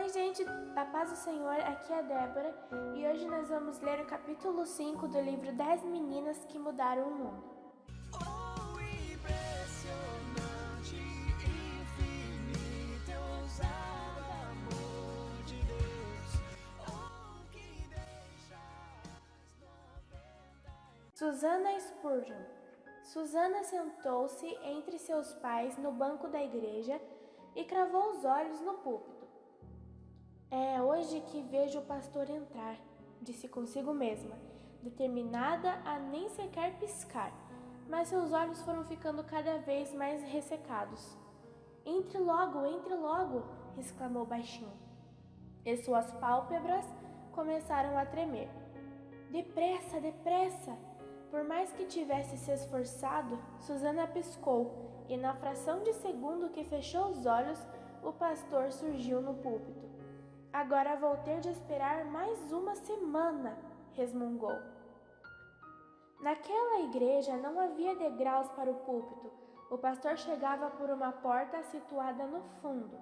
Oi, gente, da paz do Senhor, aqui é a Débora e hoje nós vamos ler o capítulo 5 do livro 10 Meninas que Mudaram o Mundo. Oh, impressionante, infinito, ousado amor de Deus. Oh, que deixa as 90. Susana Spurgeon. Susana sentou-se entre seus pais no banco da igreja e cravou os olhos no púlpito. É hoje que vejo o pastor entrar, disse consigo mesma, determinada a nem sequer piscar, mas seus olhos foram ficando cada vez mais ressecados. Entre logo, exclamou baixinho, e suas pálpebras começaram a tremer. Depressa, depressa! Por mais que tivesse se esforçado, Susana piscou, e na fração de segundo que fechou os olhos, o pastor surgiu no púlpito. Agora vou ter de esperar mais uma semana, resmungou. Naquela igreja não havia degraus para o púlpito. O pastor chegava por uma porta situada no fundo.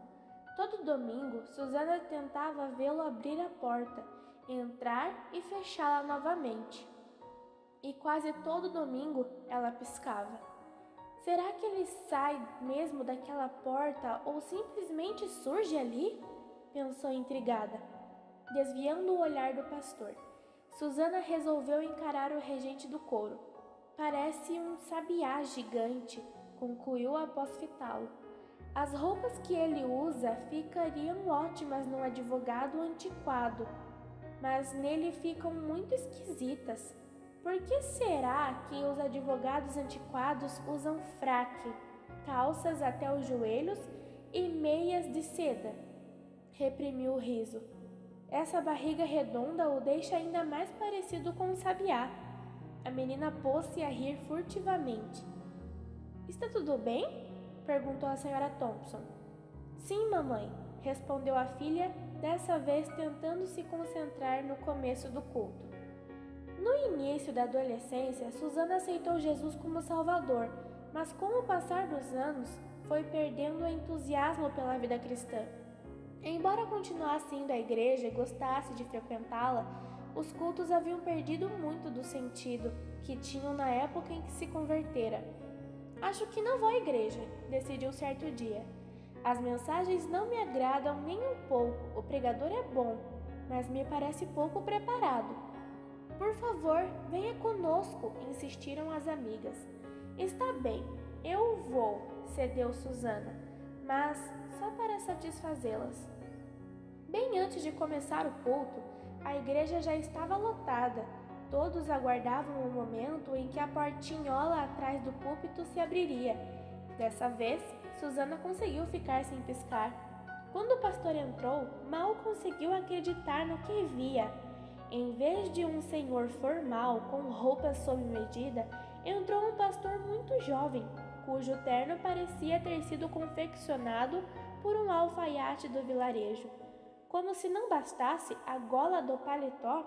Todo domingo, Susana tentava vê-lo abrir a porta, entrar e fechá-la novamente. E quase todo domingo ela piscava. Será que ele sai mesmo daquela porta ou simplesmente surge ali? Pensou intrigada, desviando o olhar do pastor. Susana resolveu encarar o regente do coro. Parece um sabiá gigante, concluiu após fitá-lo. As roupas que ele usa ficariam ótimas num advogado antiquado, mas nele ficam muito esquisitas. Por que será que os advogados antiquados usam fraque, calças até os joelhos e meias de seda? Reprimiu o riso. Essa barriga redonda o deixa ainda mais parecido com um sabiá. A menina pôs-se a rir furtivamente. Está tudo bem? Perguntou a senhora Thompson. Sim, mamãe, respondeu a filha, dessa vez tentando se concentrar no começo do culto. No início da adolescência, Susana aceitou Jesus como Salvador, mas com o passar dos anos, foi perdendo o entusiasmo pela vida cristã. Embora continuasse indo à igreja e gostasse de frequentá-la, os cultos haviam perdido muito do sentido que tinham na época em que se convertera. Acho que não vou à igreja, decidiu certo dia. As mensagens não me agradam nem um pouco, o pregador é bom, mas me parece pouco preparado. Por favor, venha conosco, insistiram as amigas. Está bem, eu vou, cedeu Susana, mas só para satisfazê-las. Bem antes de começar o culto, a igreja já estava lotada. Todos aguardavam o momento em que a portinhola atrás do púlpito se abriria. Dessa vez, Susana conseguiu ficar sem piscar. Quando o pastor entrou, mal conseguiu acreditar no que via. Em vez de um senhor formal com roupas sob medida, entrou um pastor muito jovem, cujo terno parecia ter sido confeccionado por um alfaiate do vilarejo. Como se não bastasse, a gola do paletó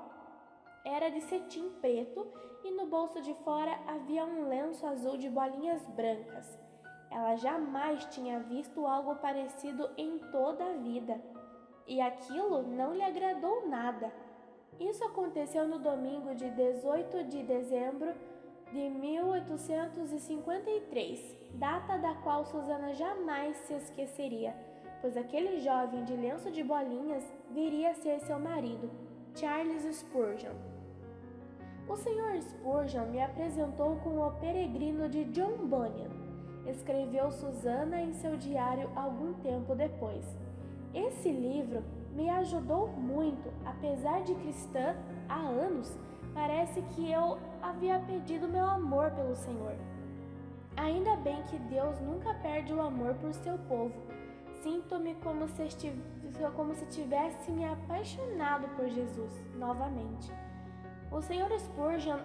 era de cetim preto e no bolso de fora havia um lenço azul de bolinhas brancas. Ela jamais tinha visto algo parecido em toda a vida, e aquilo não lhe agradou nada. Isso aconteceu no domingo de 18 de dezembro de 1853, data da qual Susana jamais se esqueceria, pois aquele jovem de lenço de bolinhas viria a ser seu marido, Charles Spurgeon. O Sr. Spurgeon me apresentou com o Peregrino de John Bunyan, escreveu Susana em seu diário algum tempo depois. Esse livro me ajudou muito, apesar de cristã há anos, parece que eu havia perdido meu amor pelo Senhor. Ainda bem que Deus nunca perde o amor por seu povo. Sinto-me como se tivesse me apaixonado por Jesus novamente. O Sr. Spurgeon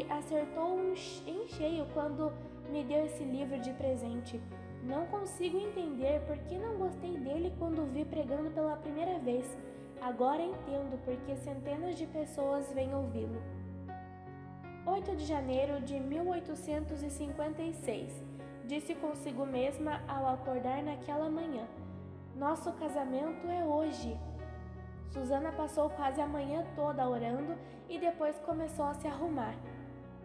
acertou em cheio quando me deu esse livro de presente. Não consigo entender por que não gostei dele quando o vi pregando pela primeira vez. Agora entendo porque centenas de pessoas vêm ouvi-lo. 8 de janeiro de 1856. Disse consigo mesma ao acordar naquela manhã: Nosso casamento é hoje. Susana passou quase a manhã toda orando e depois começou a se arrumar.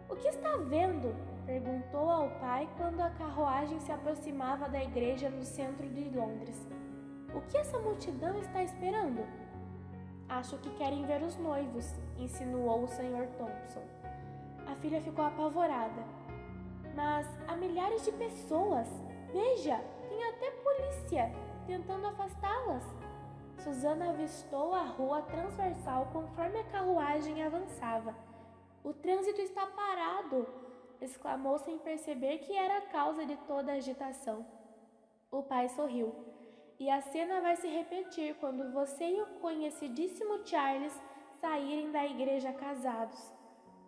"O que está vendo?" perguntou ao pai quando a carruagem se aproximava da igreja no centro de Londres. "O que essa multidão está esperando?" "Acho que querem ver os noivos", insinuou o Sr. Thompson. A filha ficou apavorada. "Mas há milhares de pessoas. Veja, tem até polícia tentando afastá-las." Susana avistou a rua transversal conforme a carruagem avançava. "O trânsito está parado!" exclamou sem perceber que era a causa de toda a agitação. O pai sorriu. "E a cena vai se repetir quando você e o conhecidíssimo Charles saírem da igreja casados."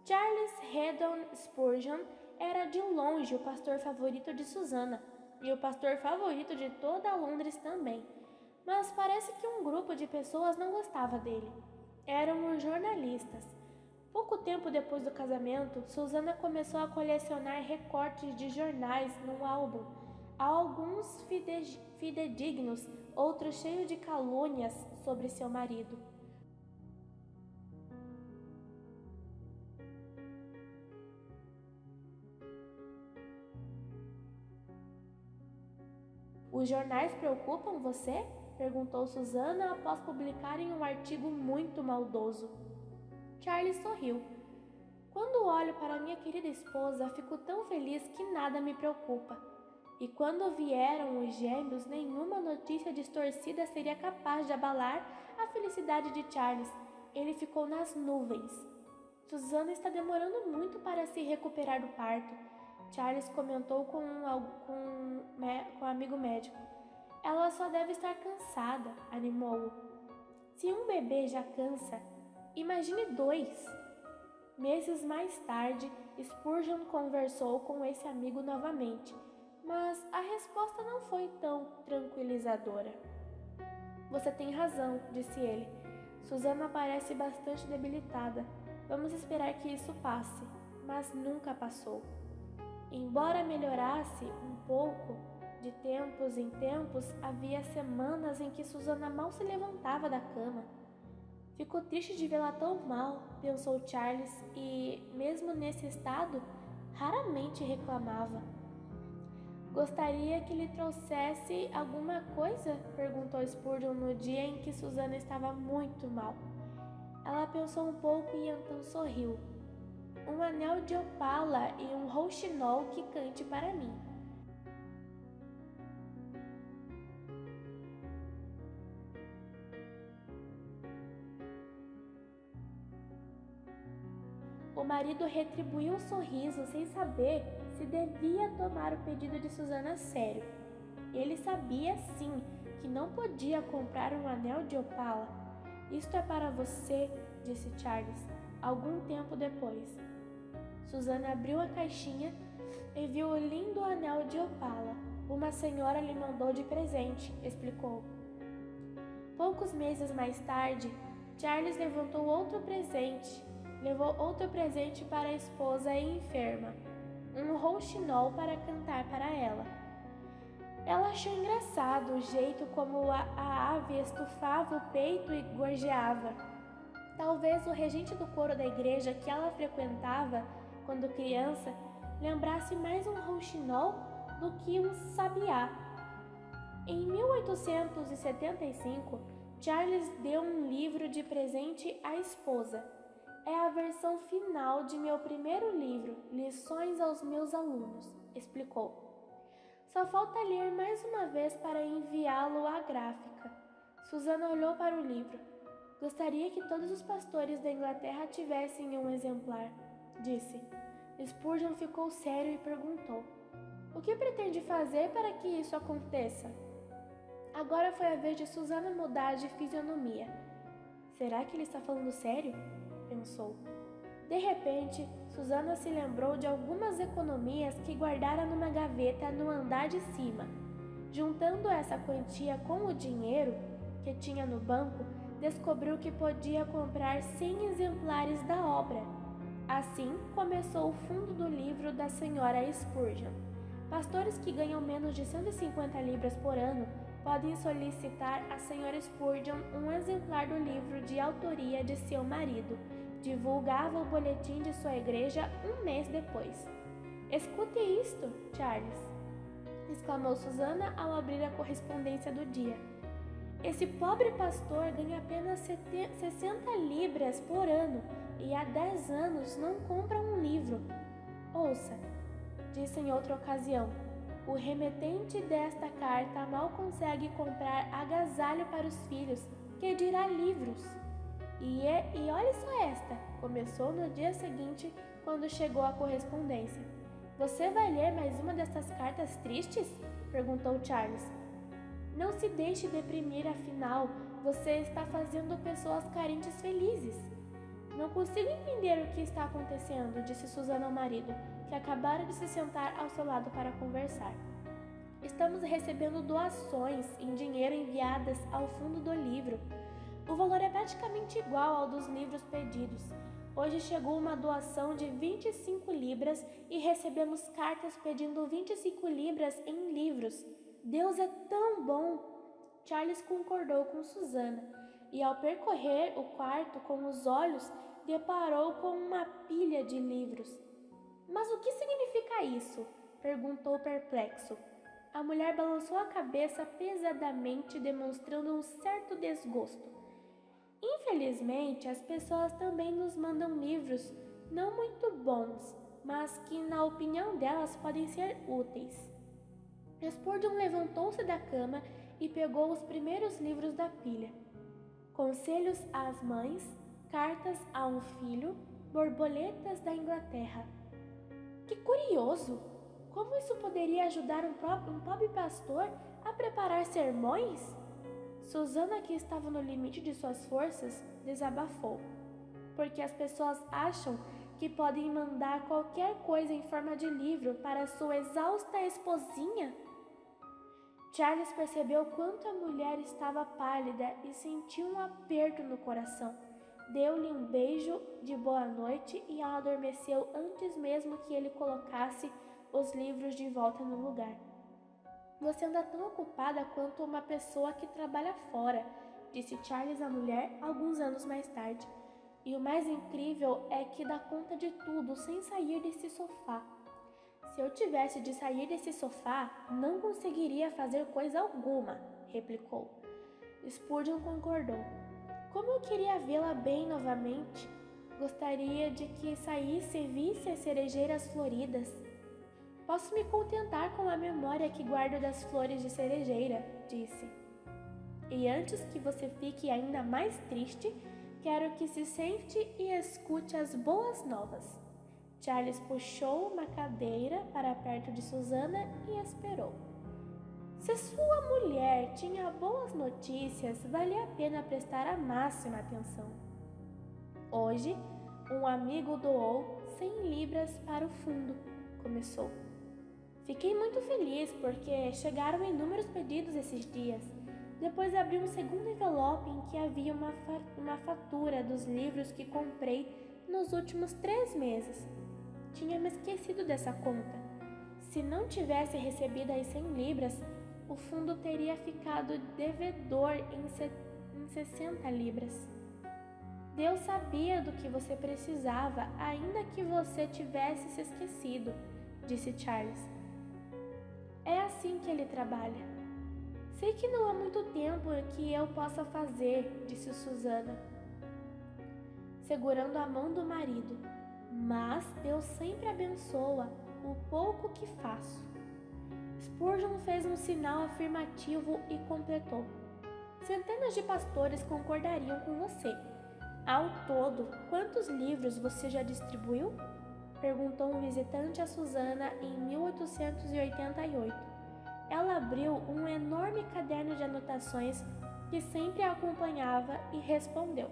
Charles Haddon Spurgeon era de longe o pastor favorito de Susana e o pastor favorito de toda Londres também. Mas parece que um grupo de pessoas não gostava dele. Eram os jornalistas. Pouco tempo depois do casamento, Susana começou a colecionar recortes de jornais num álbum, alguns fidedignos, outros cheios de calúnias sobre seu marido. "Os jornais preocupam você?" perguntou Susana após publicarem um artigo muito maldoso. Charles sorriu. "Quando olho para minha querida esposa, fico tão feliz que nada me preocupa. E quando vieram os gêmeos, nenhuma notícia distorcida seria capaz de abalar a felicidade de Charles. Ele ficou nas nuvens." "Susana está demorando muito para se recuperar do parto", Charles comentou com um amigo médico. "Ela só deve estar cansada", animou-o. "Se um bebê já cansa, imagine 2. Meses mais tarde, Spurgeon conversou com esse amigo novamente, mas a resposta não foi tão tranquilizadora. "Você tem razão", disse ele. "Susana parece bastante debilitada. Vamos esperar que isso passe." Mas nunca passou. Embora melhorasse um pouco, de tempos em tempos, havia semanas em que Susana mal se levantava da cama. "Fico triste de vê-la tão mal", pensou Charles, e, mesmo nesse estado, raramente reclamava. "Gostaria que lhe trouxesse alguma coisa?" perguntou Spurgeon no dia em que Susana estava muito mal. Ela pensou um pouco e então sorriu. "Um anel de opala e um rouxinol que cante para mim." O marido retribuiu o sorriso sem saber se devia tomar o pedido de Susana a sério. Ele sabia, sim, que não podia comprar um anel de opala. "Isto é para você", disse Charles, algum tempo depois. Susana abriu a caixinha e viu o lindo anel de opala. "Uma senhora lhe mandou de presente", explicou. Poucos meses mais tarde, Charles levou outro presente para a esposa enferma, um rouxinol para cantar para ela. Ela achou engraçado o jeito como a ave estufava o peito e gorjeava. Talvez o regente do coro da igreja que ela frequentava quando criança lembrasse mais um rouxinol do que um sabiá. Em 1875, Charles deu um livro de presente à esposa. "É a versão final de meu primeiro livro, Lições aos meus alunos", explicou. "Só falta ler mais uma vez para enviá-lo à gráfica." Susana olhou para o livro. "Gostaria que todos os pastores da Inglaterra tivessem um exemplar", disse. Spurgeon ficou sério e perguntou: "O que pretende fazer para que isso aconteça?" Agora foi a vez de Susana mudar de fisionomia. "Será que ele está falando sério?" pensou. De repente, Susana se lembrou de algumas economias que guardara numa gaveta no andar de cima. Juntando essa quantia com o dinheiro que tinha no banco, descobriu que podia comprar 100 exemplares da obra. Assim começou o fundo do livro da senhora Spurgeon. Pastores que ganham menos de 150 libras por ano podem solicitar à Sra. Spurgeon um exemplar do livro de autoria de seu marido. Divulgava o boletim de sua igreja um mês depois. Escute isto, Charles! Exclamou Susana ao abrir a correspondência do dia. Esse pobre pastor ganha apenas 60 libras por ano e há 10 anos não compra um livro. Ouça, disse em outra ocasião, o remetente desta carta mal consegue comprar agasalho para os filhos, que dirá livros. E olhe só esta, começou no dia seguinte, quando chegou a correspondência. Você vai ler mais uma dessas cartas tristes? Perguntou Charles. Não se deixe deprimir, afinal, você está fazendo pessoas carentes felizes. Não consigo entender o que está acontecendo, disse Susana ao marido, que acabara de se sentar ao seu lado para conversar. Estamos recebendo doações em dinheiro enviadas ao fundo do livro. O valor é praticamente igual ao dos livros pedidos. Hoje chegou uma doação de 25 libras e recebemos cartas pedindo 25 libras em livros. Deus é tão bom! Charles concordou com Susana e, ao percorrer o quarto com os olhos, deparou com uma pilha de livros. Mas o que significa isso? Perguntou perplexo. A mulher balançou a cabeça pesadamente, demonstrando um certo desgosto. Infelizmente, as pessoas também nos mandam livros não muito bons, mas que, na opinião delas, podem ser úteis. Spurgeon levantou-se da cama e pegou os primeiros livros da pilha. Conselhos às mães, cartas a um filho, borboletas da Inglaterra. Que curioso! Como isso poderia ajudar um pobre pastor a preparar sermões? Susana, que estava no limite de suas forças, desabafou. Porque as pessoas acham que podem mandar qualquer coisa em forma de livro para sua exausta esposinha? Charles percebeu quanto a mulher estava pálida e sentiu um aperto no coração. Deu-lhe um beijo de boa noite e ela adormeceu antes mesmo que ele colocasse os livros de volta no lugar. Você anda tão ocupada quanto uma pessoa que trabalha fora, disse Charles à mulher alguns anos mais tarde. E o mais incrível é que dá conta de tudo sem sair desse sofá. Se eu tivesse de sair desse sofá, não conseguiria fazer coisa alguma, replicou. Spurgeon concordou. Como eu queria vê-la bem novamente. Gostaria de que saísse e visse as cerejeiras floridas. Posso me contentar com a memória que guardo das flores de cerejeira, disse. E antes que você fique ainda mais triste, quero que se sente e escute as boas novas. Charles puxou uma cadeira para perto de Susana e esperou. Se sua mulher tinha boas notícias, valia a pena prestar a máxima atenção. Hoje, um amigo doou 100 libras para o fundo, começou. Fiquei muito feliz porque chegaram inúmeros pedidos esses dias. Depois abri um segundo envelope em que havia uma fatura dos livros que comprei nos últimos 3 meses. Tinha me esquecido dessa conta. Se não tivesse recebido as 100 libras, o fundo teria ficado devedor em 60 libras. Deus sabia do que você precisava, ainda que você tivesse se esquecido, disse Charles. É assim que ele trabalha. Sei que não há muito tempo que eu possa fazer, disse Susana, segurando a mão do marido. Mas Deus sempre abençoa o pouco que faço. Spurgeon fez um sinal afirmativo e completou. Centenas de pastores concordariam com você. Ao todo, quantos livros você já distribuiu? Perguntou um visitante a Susana em 1888. Ela abriu um enorme caderno de anotações que sempre a acompanhava e respondeu.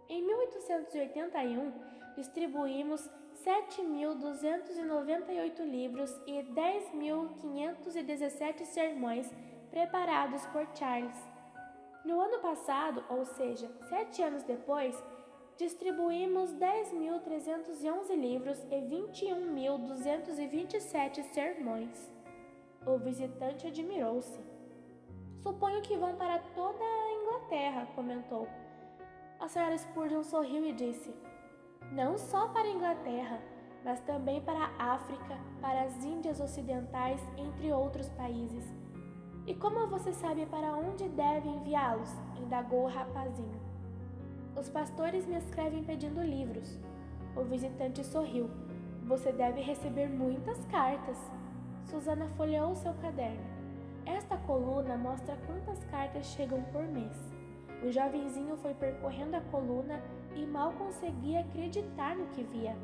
Em 1881, distribuímos 7.298 livros e 10.517 sermões preparados por Charles. No ano passado, ou seja, 7 anos depois, distribuímos 10.311 livros e 21.227 sermões. O visitante admirou-se. Suponho que vão para toda a Inglaterra, comentou. A senhora Spurgeon sorriu e disse: não só para a Inglaterra, mas também para a África, para as Índias Ocidentais, entre outros países. E como você sabe para onde deve enviá-los? Indagou o rapazinho. Os pastores me escrevem pedindo livros. O visitante sorriu. Você deve receber muitas cartas. Susana folheou seu caderno. Esta coluna mostra quantas cartas chegam por mês. O jovenzinho foi percorrendo a coluna e mal conseguia acreditar no que via.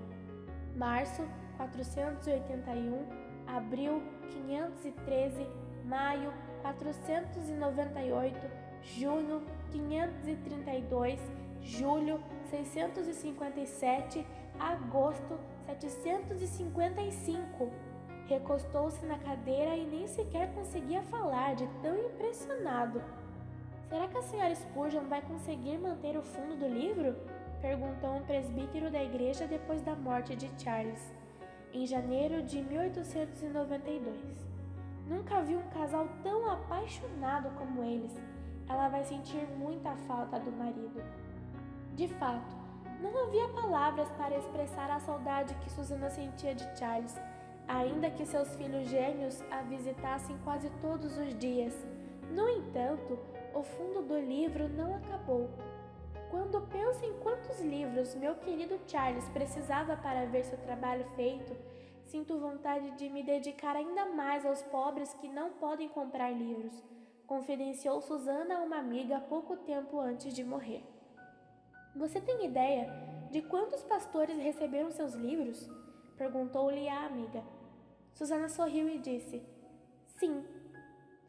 Março, 481, abril, 513, maio, 498, junho, 532, julho, 657, agosto, 755. Recostou-se na cadeira e nem sequer conseguia falar de tão impressionado. Será que a senhora Spurgeon vai conseguir manter o fundo do livro? Perguntou um presbítero da igreja depois da morte de Charles, em janeiro de 1892. Nunca vi um casal tão apaixonado como eles. Ela vai sentir muita falta do marido. De fato, não havia palavras para expressar a saudade que Susana sentia de Charles, ainda que seus filhos gêmeos a visitassem quase todos os dias. No entanto, o fundo do livro não acabou. Quando penso em quantos livros meu querido Charles precisava para ver seu trabalho feito, sinto vontade de me dedicar ainda mais aos pobres que não podem comprar livros, confidenciou Susana a uma amiga pouco tempo antes de morrer. Você tem ideia de quantos pastores receberam seus livros? Perguntou-lhe a amiga. Susana sorriu e disse: sim.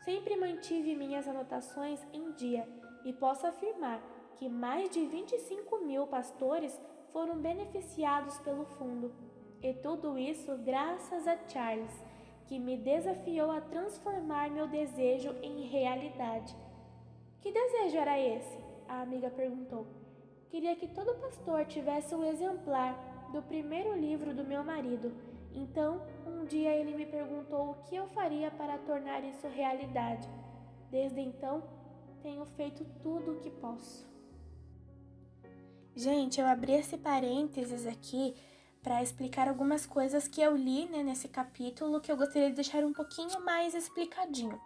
Sempre mantive minhas anotações em dia e posso afirmar que mais de 25.000 pastores foram beneficiados pelo fundo. E tudo isso graças a Charles, que me desafiou a transformar meu desejo em realidade. Que desejo era esse? A amiga perguntou. Queria que todo pastor tivesse um exemplar do primeiro livro do meu marido. Então, um dia ele me perguntou o que eu faria para tornar isso realidade. Desde então, tenho feito tudo o que posso. Gente, eu abri esse parênteses aqui para explicar algumas coisas que eu li, nesse capítulo, que eu gostaria de deixar um pouquinho mais explicadinho.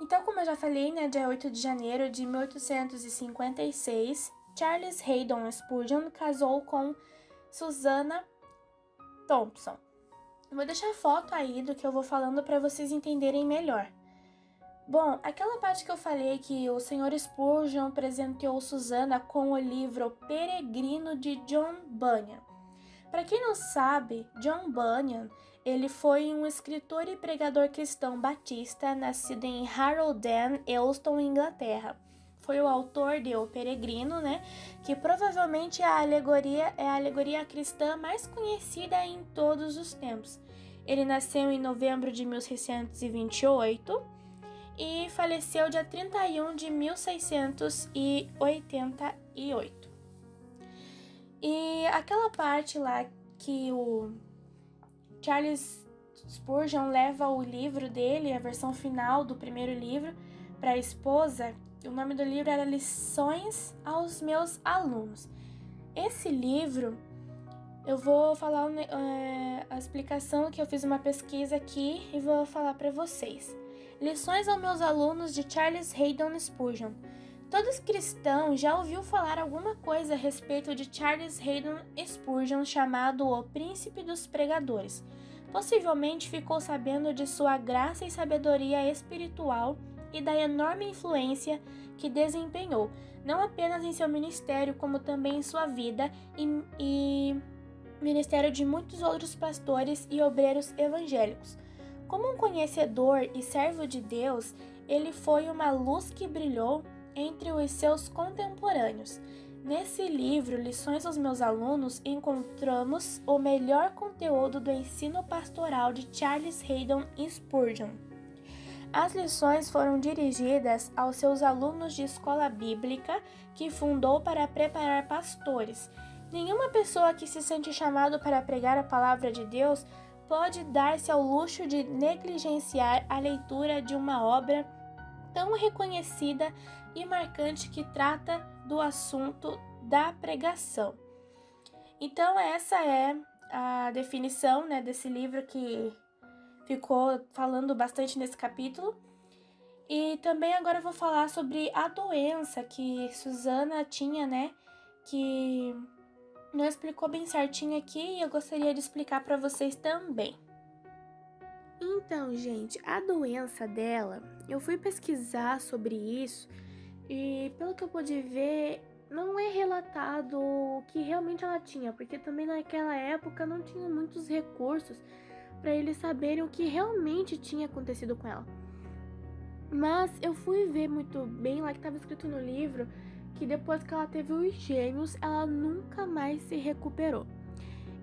Então, como eu já falei, dia 8 de janeiro de 1856, Charles Haddon Spurgeon casou com Susana Thompson. Vou deixar foto aí do que eu vou falando para vocês entenderem melhor. Bom, aquela parte que eu falei que o Sr. Spurgeon presenteou Susana com o livro Peregrino de John Bunyan. Para quem não sabe, John Bunyan, ele foi um escritor e pregador cristão batista nascido em Harrowden, Euston, Inglaterra. Foi o autor de O Peregrino, que provavelmente é a alegoria cristã mais conhecida em todos os tempos. Ele nasceu em novembro de 1628 e faleceu dia 31 de 1688. E aquela parte lá que o Charles Spurgeon leva o livro dele, a versão final do primeiro livro, para a esposa. O nome do livro era Lições aos Meus Alunos. Esse livro, eu vou falar a explicação que eu fiz uma pesquisa aqui e vou falar para vocês. Lições aos Meus Alunos, de Charles Haddon Spurgeon. Todos cristãos já ouviu falar alguma coisa a respeito de Charles Haddon Spurgeon, chamado o Príncipe dos Pregadores. Possivelmente ficou sabendo de sua graça e sabedoria espiritual e da enorme influência que desempenhou, não apenas em seu ministério, como também em sua vida e ministério de muitos outros pastores e obreiros evangélicos. Como um conhecedor e servo de Deus, ele foi uma luz que brilhou entre os seus contemporâneos. Nesse livro, Lições aos Meus Alunos, encontramos o melhor conteúdo do ensino pastoral de Charles Haddon Spurgeon. As lições foram dirigidas aos seus alunos de escola bíblica que fundou para preparar pastores. Nenhuma pessoa que se sente chamado para pregar a palavra de Deus pode dar-se ao luxo de negligenciar a leitura de uma obra tão reconhecida e marcante que trata do assunto da pregação. Então, essa é a definição, né, desse livro que ficou falando bastante nesse capítulo. E também agora eu vou falar sobre a doença que Susana tinha, né, que não explicou bem certinho aqui e eu gostaria de explicar para vocês também. Então, gente, a doença dela, eu fui pesquisar sobre isso e pelo que eu pude ver, não é relatado o que realmente ela tinha, porque também naquela época não tinha muitos recursos para eles saberem o que realmente tinha acontecido com ela. Mas eu fui ver muito bem lá que estava escrito no livro que depois que ela teve os gêmeos, ela nunca mais se recuperou.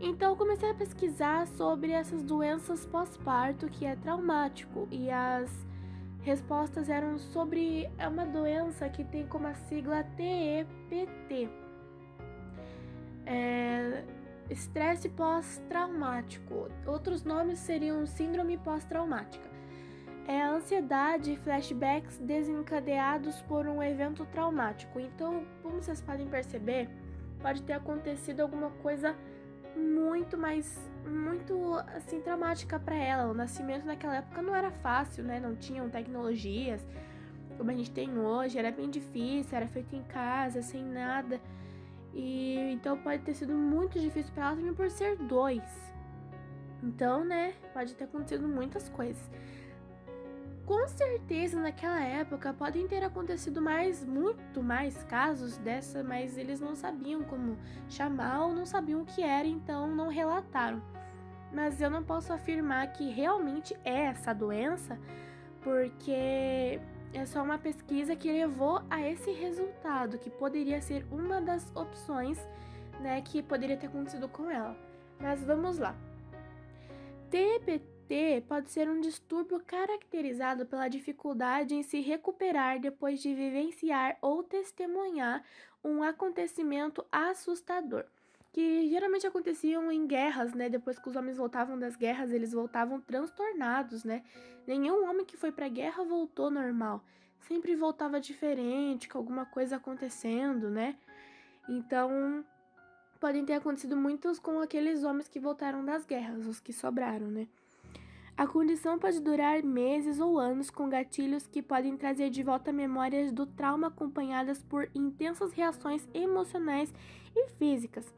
Então eu comecei a pesquisar sobre essas doenças pós-parto, que é traumático, e as respostas eram sobre uma doença que tem como a sigla TEPT. Estresse pós-traumático. Outros nomes seriam síndrome pós-traumática. É a ansiedade e flashbacks desencadeados por um evento traumático. Então, como vocês podem perceber, pode ter acontecido alguma coisa muito assim, traumática para ela. O nascimento naquela época não era fácil, né? Não tinham tecnologias como a gente tem hoje, era bem difícil, era feito em casa, sem nada. E então pode ter sido muito difícil para ela também por ser 2. Então, né, pode ter acontecido muitas coisas. Com certeza, naquela época, podem ter acontecido muito mais casos dessa, mas eles não sabiam como chamar ou não sabiam o que era, então não relataram. Mas eu não posso afirmar que realmente é essa doença, porque é só uma pesquisa que levou a esse resultado, que poderia ser uma das opções, né, que poderia ter acontecido com ela. Mas vamos lá. TEPT pode ser um distúrbio caracterizado pela dificuldade em se recuperar depois de vivenciar ou testemunhar um acontecimento assustador, que geralmente aconteciam em guerras, né? Depois que os homens voltavam das guerras, eles voltavam transtornados, né? Nenhum homem que foi pra guerra voltou normal, sempre voltava diferente, com alguma coisa acontecendo, né? Então, podem ter acontecido muitos com aqueles homens que voltaram das guerras, os que sobraram, né? A condição pode durar meses ou anos, com gatilhos que podem trazer de volta memórias do trauma acompanhadas por intensas reações emocionais e físicas.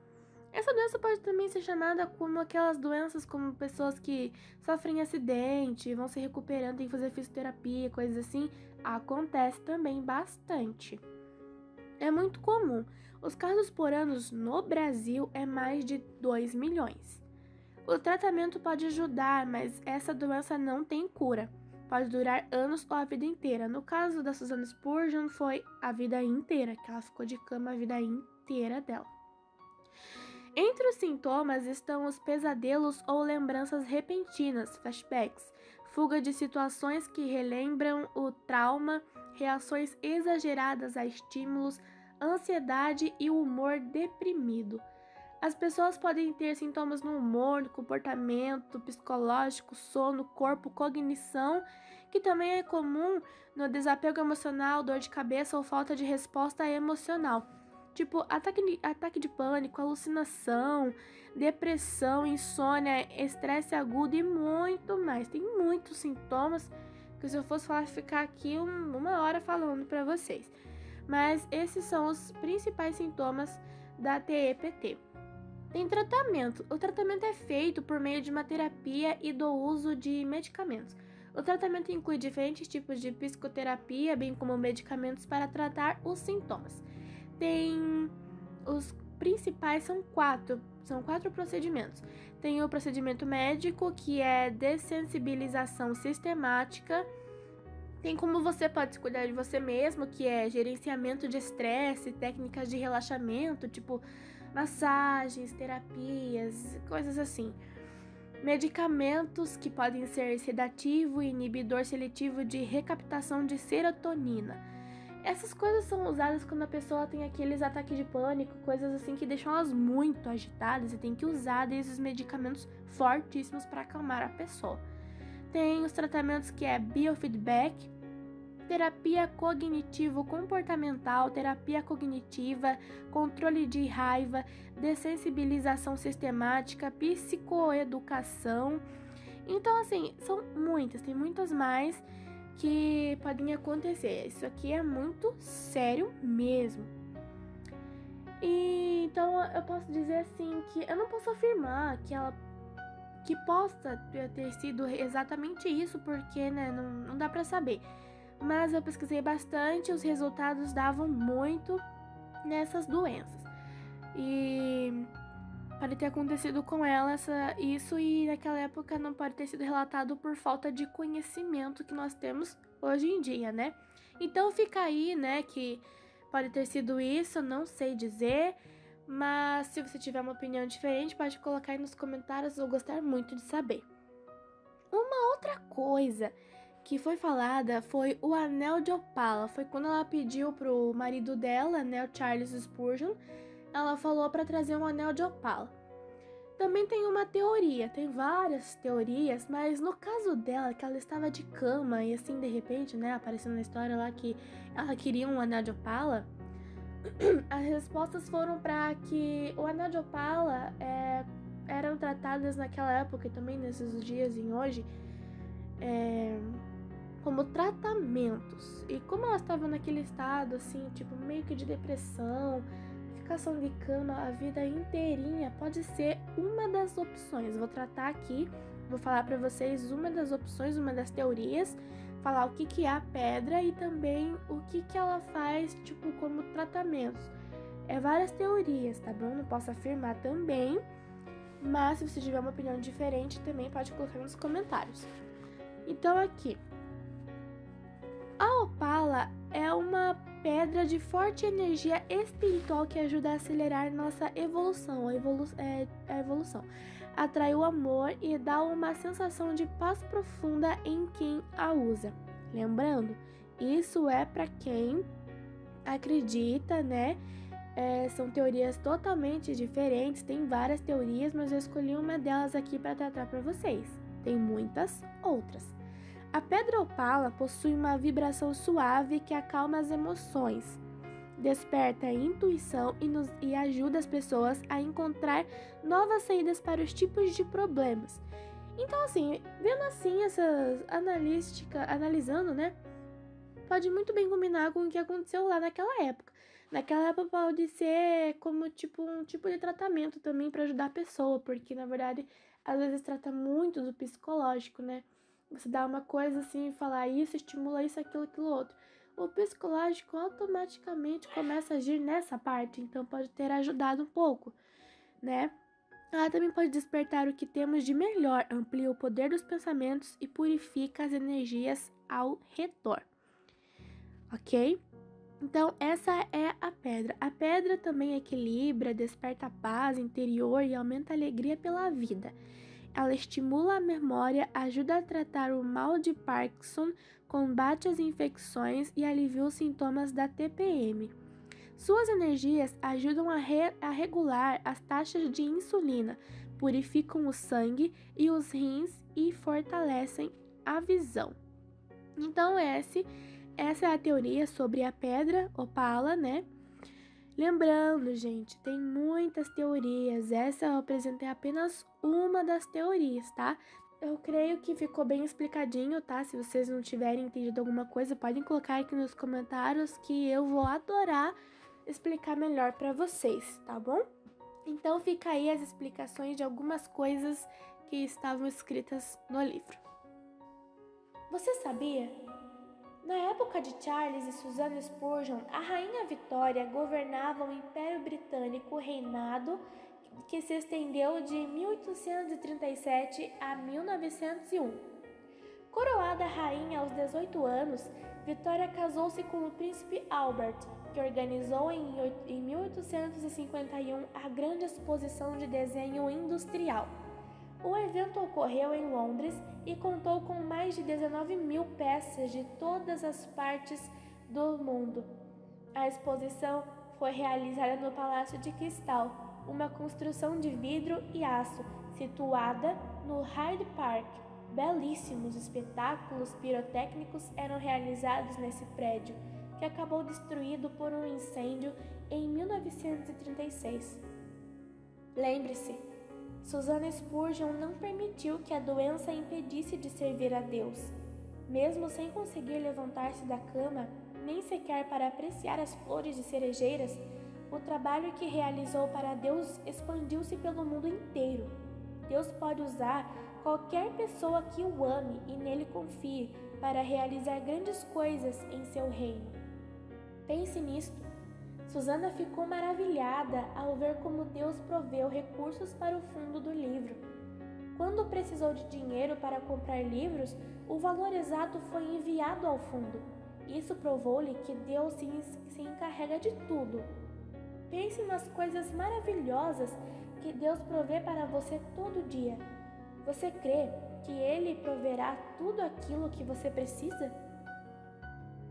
Essa doença pode também ser chamada como aquelas doenças como pessoas que sofrem acidente, vão se recuperando, tem que fazer fisioterapia, coisas assim. Acontece também bastante. É muito comum. Os casos por anos no Brasil é mais de 2 milhões. O tratamento pode ajudar, mas essa doença não tem cura. Pode durar anos ou a vida inteira. No caso da Susana Spurgeon, foi a vida inteira, que ela ficou de cama a vida inteira dela. Entre os sintomas estão os pesadelos ou lembranças repentinas, flashbacks, fuga de situações que relembram o trauma, reações exageradas a estímulos, ansiedade e o humor deprimido. As pessoas podem ter sintomas no humor, no comportamento, psicológico, sono, corpo, cognição, que também é comum no desapego emocional, dor de cabeça ou falta de resposta emocional. Tipo, ataque de pânico, alucinação, depressão, insônia, estresse agudo e muito mais. Tem muitos sintomas que se eu fosse ficar aqui uma hora falando pra vocês. Mas esses são os principais sintomas da TEPT. Tem tratamento. O tratamento é feito por meio de uma terapia e do uso de medicamentos. O tratamento inclui diferentes tipos de psicoterapia, bem como medicamentos para tratar os sintomas. Os principais são quatro procedimentos. Tem o procedimento médico, que é dessensibilização sistemática. Tem como você pode se cuidar de você mesmo, que é gerenciamento de estresse, técnicas de relaxamento, tipo massagens, terapias, coisas assim. Medicamentos que podem ser sedativo e inibidor seletivo de recaptação de serotonina. Essas coisas são usadas quando a pessoa tem aqueles ataques de pânico, coisas assim que deixam elas muito agitadas e tem que usar desses medicamentos fortíssimos para acalmar a pessoa. Tem os tratamentos que é biofeedback, terapia cognitivo-comportamental, terapia cognitiva, controle de raiva, dessensibilização sistemática, psicoeducação. Então, assim, são muitas, tem muitas mais que podem acontecer. Isso aqui é muito sério mesmo. E então eu posso dizer assim que eu não posso afirmar que possa ter sido exatamente isso, porque, né, não dá pra saber. Mas eu pesquisei bastante, os resultados davam muito nessas doenças. E pode ter acontecido com ela isso, e naquela época não pode ter sido relatado por falta de conhecimento que nós temos hoje em dia, né? Então fica aí, né, que pode ter sido isso, não sei dizer. Mas se você tiver uma opinião diferente, pode colocar aí nos comentários, eu vou gostar muito de saber. Uma outra coisa que foi falada foi o anel de opala. Foi quando ela pediu pro marido dela, né, o Charles Spurgeon, ela falou para trazer um anel de opala. Também tem uma teoria, tem várias teorias, mas no caso dela, que ela estava de cama e assim de repente, né, apareceu na história lá que ela queria um anel de opala. As respostas foram para que o anel de opala eram tratadas naquela época e também nesses dias em hoje como tratamentos. E como ela estava naquele estado assim, tipo meio que de depressão, ficação de cama a vida inteirinha, pode ser uma das opções. Vou tratar aqui, vou falar para vocês uma das opções, uma das teorias, falar o que é a pedra e também o que ela faz, tipo, como tratamentos. Várias teorias, tá bom? Não posso afirmar também, mas se você tiver uma opinião diferente, também pode colocar nos comentários. Então aqui, a opala é uma pedra de forte energia espiritual que ajuda a acelerar nossa evolução, a evolução. Atrai o amor e dá uma sensação de paz profunda em quem a usa. Lembrando, isso é para quem acredita, né? São teorias totalmente diferentes, tem várias teorias, mas eu escolhi uma delas aqui para tratar para vocês. Tem muitas outras. A pedra opala possui uma vibração suave que acalma as emoções, desperta a intuição e ajuda as pessoas a encontrar novas saídas para os tipos de problemas. Então, assim, vendo assim essas analisando, né, pode muito bem combinar com o que aconteceu lá naquela época. Naquela época pode ser como um tipo de tratamento também para ajudar a pessoa, porque na verdade às vezes trata muito do psicológico, né? Você dá uma coisa assim e falar isso, estimula isso, aquilo, outro. O psicológico automaticamente começa a agir nessa parte, então pode ter ajudado um pouco, né? Ela também pode despertar o que temos de melhor, amplia o poder dos pensamentos e purifica as energias ao redor, ok? Então essa é a pedra. A pedra também equilibra, desperta a paz interior e aumenta a alegria pela vida. Ela estimula a memória, ajuda a tratar o mal de Parkinson, combate as infecções e alivia os sintomas da TPM. Suas energias ajudam a regular as taxas de insulina, purificam o sangue e os rins e fortalecem a visão. Então essa é a teoria sobre a pedra opala, né? Lembrando, gente, tem muitas teorias, essa eu apresentei apenas uma das teorias, tá? Eu creio que ficou bem explicadinho, tá? Se vocês não tiverem entendido alguma coisa, podem colocar aqui nos comentários que eu vou adorar explicar melhor pra vocês, tá bom? Então fica aí as explicações de algumas coisas que estavam escritas no livro. Você sabia? Na época de Charles e Susan Spurgeon, a Rainha Vitória governava o Império Britânico, reinado que se estendeu de 1837 a 1901. Coroada rainha aos 18 anos, Vitória casou-se com o príncipe Albert, que organizou em 1851 a Grande Exposição de Desenho Industrial. O evento ocorreu em Londres e contou com mais de 19.000 peças de todas as partes do mundo. A exposição foi realizada no Palácio de Cristal, uma construção de vidro e aço situada no Hyde Park. Belíssimos espetáculos pirotécnicos eram realizados nesse prédio, que acabou destruído por um incêndio em 1936. Lembre-se, Susana Spurgeon não permitiu que a doença a impedisse de servir a Deus. Mesmo sem conseguir levantar-se da cama, nem sequer para apreciar as flores de cerejeiras, o trabalho que realizou para Deus expandiu-se pelo mundo inteiro. Deus pode usar qualquer pessoa que o ame e nele confie para realizar grandes coisas em seu reino. Pense nisto. Susana ficou maravilhada ao ver como Deus proveu recursos para o fundo do livro. Quando precisou de dinheiro para comprar livros, o valor exato foi enviado ao fundo. Isso provou-lhe que Deus se encarrega de tudo. Pense nas coisas maravilhosas que Deus provê para você todo dia. Você crê que Ele proverá tudo aquilo que você precisa?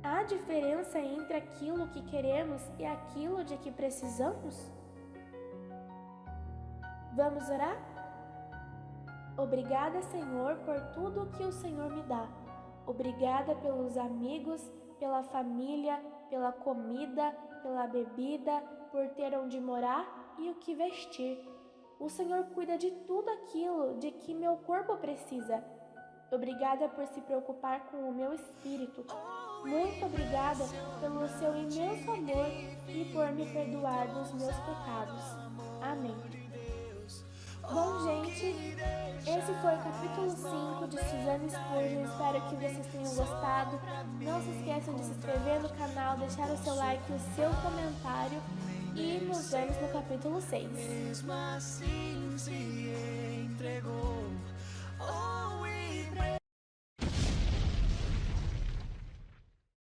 Há diferença entre aquilo que queremos e aquilo de que precisamos? Vamos orar? Obrigada, Senhor, por tudo que o Senhor me dá. Obrigada pelos amigos, pela família, pela comida, pela bebida, por ter onde morar e o que vestir. O Senhor cuida de tudo aquilo de que meu corpo precisa. Obrigada por se preocupar com o meu espírito. Muito obrigada pelo seu imenso amor e por me perdoar dos meus pecados. Amém. Bom, gente, esse foi o capítulo 5 de Susana Spurgeon. Espero que vocês tenham gostado. Não se esqueçam de se inscrever no canal, deixar o seu like e o seu comentário. E nos vemos no capítulo 6. Mesmo assim se entregou.